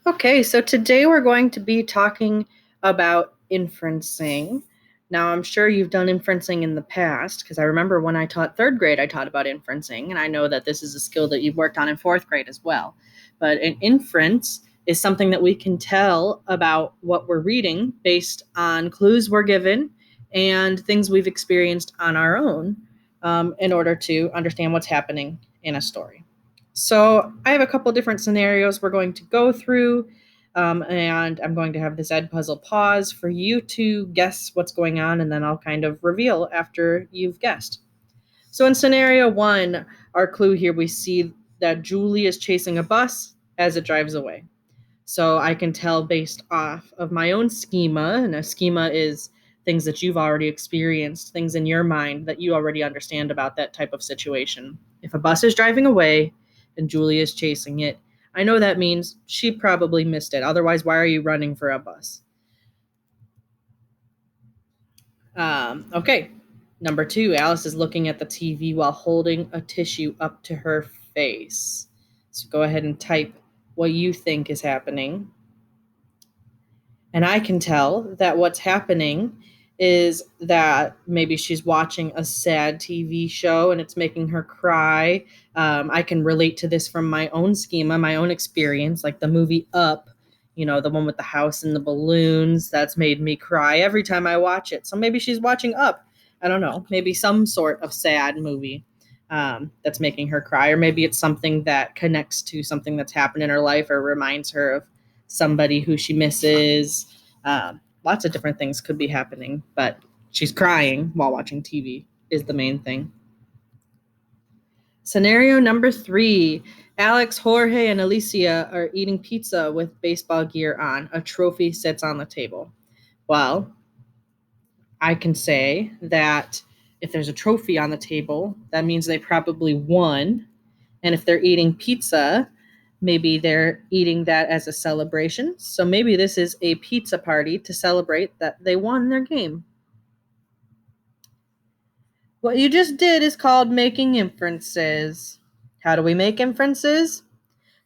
Okay, so today we're going to be talking about inferencing. Now, I'm sure you've done inferencing in the past because I remember when I taught third grade, I taught about inferencing, and I know that this is a skill that you've worked on in fourth grade as well. But an inference is something that we can tell about what we're reading based on clues we're given and things we've experienced on our own in order to understand what's happening in a story. So I have a couple different scenarios we're going to go through, and I'm going to have this Ed puzzle pause for you to guess what's going on, and then I'll kind of reveal after you've guessed. So in scenario one, our clue here, we see that Julie is chasing a bus as it drives away. So I can tell based off of my own schema, and a schema is things that you've already experienced, things in your mind that you already understand about that type of situation. If a bus is driving away and Julie is chasing it, I know that means she probably missed it. Otherwise, why are you running for a bus? Okay. Number two, Alice is looking at the TV while holding a tissue up to her face. So go ahead and type what you think is happening. And I can tell that what's happening is that maybe she's watching a sad TV show and it's making her cry. I can relate to this from my own schema, my own experience, like the movie Up, the one with the house and the balloons. That's made me cry every time I watch it. So maybe she's watching Up. I don't know, maybe some sort of sad movie that's making her cry, or maybe it's something that connects to something that's happened in her life or reminds her of somebody who she misses. Lots of different things could be happening, but she's crying while watching TV is the main thing. Scenario number three, Alex, Jorge, and Alicia are eating pizza with baseball gear on. A trophy sits on the table. Well, I can say that if there's a trophy on the table, that means they probably won. And if they're eating pizza, maybe they're eating that as a celebration. So maybe this is a pizza party to celebrate that they won their game. What you just did is called making inferences. How do we make inferences?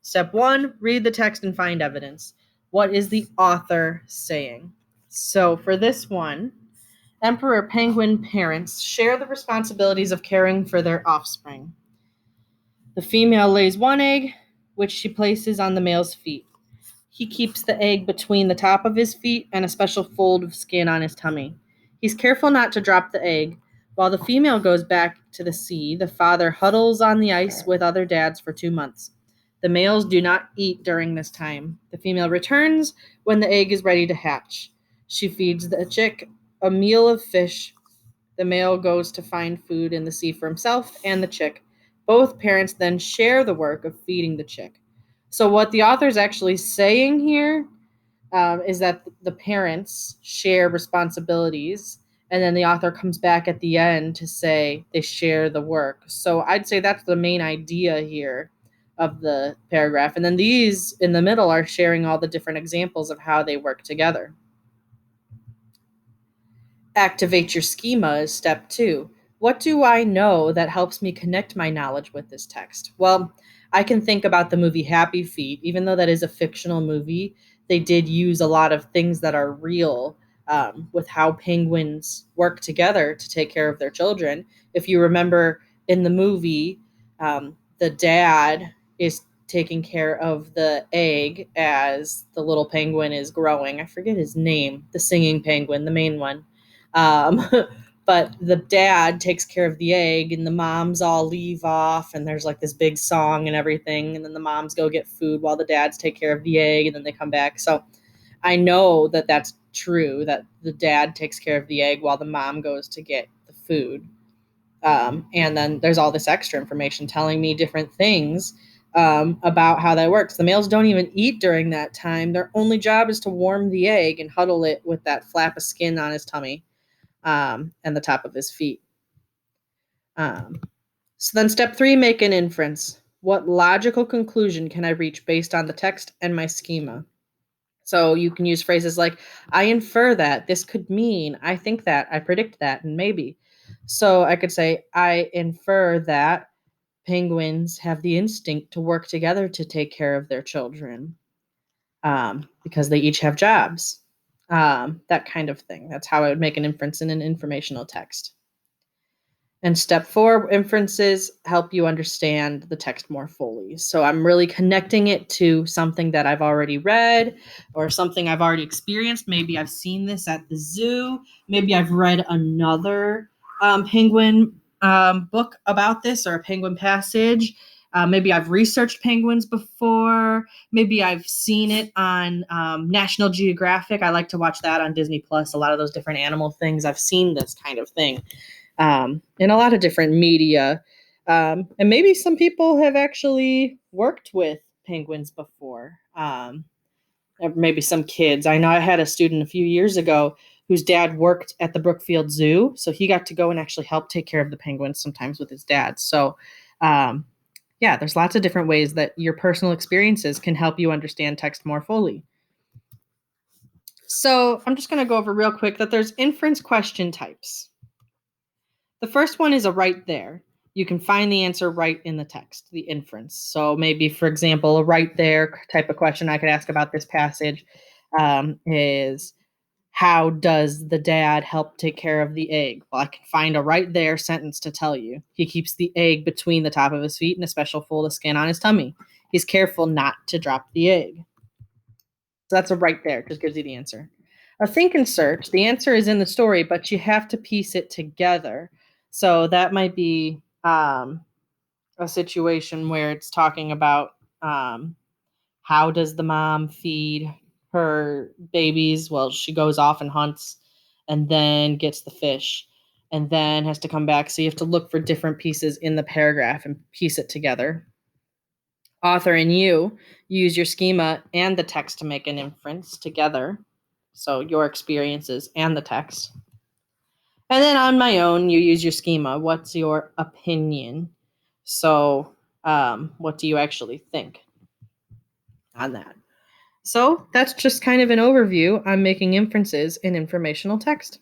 Step one, read the text and find evidence. What is the author saying? So for this one, Emperor penguin parents share the responsibilities of caring for their offspring. The female lays one egg, which she places on the male's feet. He keeps the egg between the top of his feet and a special fold of skin on his tummy. He's careful not to drop the egg. While the female goes back to the sea, the father huddles on the ice with other dads for 2 months. The males do not eat during this time. The female returns when the egg is ready to hatch. She feeds the chick a meal of fish. The male goes to find food in the sea for himself and the chick. Both parents then share the work of feeding the chick. So, what the author is actually saying here is that the parents share responsibilities, and then the author comes back at the end to say they share the work. So, I'd say that's the main idea here of the paragraph. And then these in the middle are sharing all the different examples of how they work together. Activate your schema is step two. What do I know that helps me connect my knowledge with this text? Well, I can think about the movie Happy Feet. Even though that is a fictional movie, they did use a lot of things that are real with how penguins work together to take care of their children. If you remember in the movie, the dad is taking care of the egg as the little penguin is growing. I forget his name, the singing penguin, the main one. um, but the dad takes care of the egg, and the moms all leave off, and there's like this big song and everything, and then the moms go get food while the dads take care of the egg, and then they come back. So I know that that's true, that the dad takes care of the egg while the mom goes to get the food. And then there's all this extra information telling me different things about how that works. The males don't even eat during that time. Their only job is to warm the egg and huddle it with that flap of skin on his tummy and the top of his feet. Um, so then, step three, make an inference. What logical conclusion can I reach based on the text and my schema? So you can use phrases like, I infer that, this could mean, I think that, I predict that, and maybe. So I could say, I infer that penguins have the instinct to work together to take care of their children. because they each have jobs. That kind of thing. That's how I would make an inference in an informational text. And step 4, inferences help you understand the text more fully. So I'm really connecting it to something that I've already read or something I've already experienced. Maybe I've seen this at the zoo. Maybe I've read another penguin book about this or a penguin passage. Maybe I've researched penguins before. Maybe I've seen it on National Geographic. I like to watch that on Disney Plus. A lot of those different animal things. I've seen this kind of thing in a lot of different media. And maybe some people have actually worked with penguins before. Or maybe some kids. I know I had a student a few years ago whose dad worked at the Brookfield Zoo. So he got to go and actually help take care of the penguins sometimes with his dad. So, yeah, there's lots of different ways that your personal experiences can help you understand text more fully. So I'm just going to go over real quick that there's inference question types. The first one is a right there. You can find the answer right in the text, the inference. So maybe, for example, a right there type of question I could ask about this passage is, how does the dad help take care of the egg? Well, I can find a right there sentence to tell you. He keeps the egg between the top of his feet and a special fold of skin on his tummy. He's careful not to drop the egg. So that's a right there, just gives you the answer. A think and search, the answer is in the story, but you have to piece it together. So that might be a situation where it's talking about how does the mom feed her babies? Well, she goes off and hunts and then gets the fish and then has to come back. So you have to look for different pieces in the paragraph and piece it together. Author and you use your schema and the text to make an inference together. So your experiences and the text. And then on my own, you use your schema. What's your opinion? So what do you actually think on that? So that's just kind of an overview on making inferences in informational text.